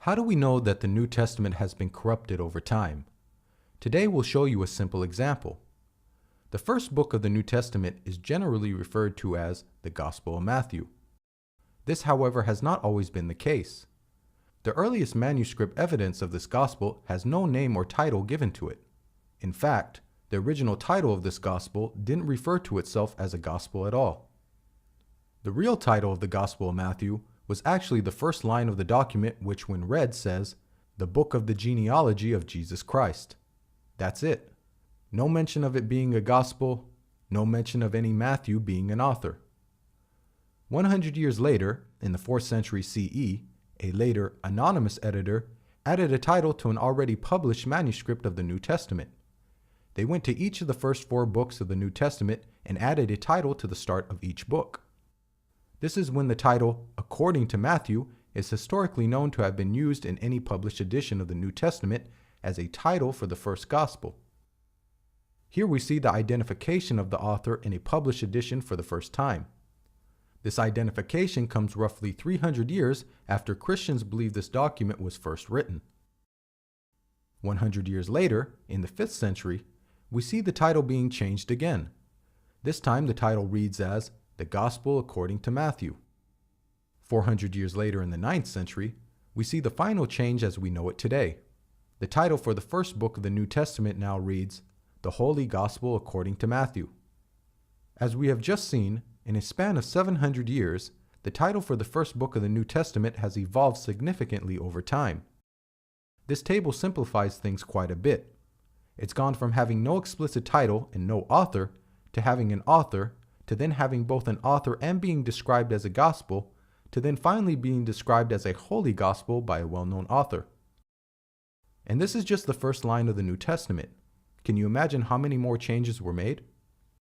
How do we know that the New Testament has been corrupted over time? Today we'll show you a simple example. The first book of the New Testament is generally referred to as the Gospel of Matthew. This, however, has not always been the case. The earliest manuscript evidence of this gospel has no name or title given to it. In fact, the original title of this gospel didn't refer to itself as a gospel at all. The real title of the Gospel of Matthew was actually the first line of the document, which when read says, "The Book of the Genealogy of Jesus Christ." That's it. No mention of it being a gospel, no mention of any Matthew being an author. 100 years later, in the 4th century CE, a later anonymous editor added a title to an already published manuscript of the New Testament. They went to each of the first 4 books of the New Testament and added a title to the start of each book. This is when the title, according to Matthew, is historically known to have been used in any published edition of the New Testament as a title for the first gospel. Here we see the identification of the author in a published edition for the first time. This identification comes roughly 300 years after Christians believe this document was first written. 100 years later, in the 5th century, we see the title being changed again. This time the title reads as the Gospel according to Matthew. 400 years later in the 9th century, we see the final change as we know it today. The title for the first book of the New Testament now reads, The Holy Gospel according to Matthew. As we have just seen, in a span of 700 years, the title for the first book of the New Testament has evolved significantly over time. This table simplifies things quite a bit. It's gone from having no explicit title and no author to having an author, to then having both an author and being described as a gospel, to then finally being described as a holy gospel by a well-known author. And this is just the first line of the New Testament. Can you imagine how many more changes were made?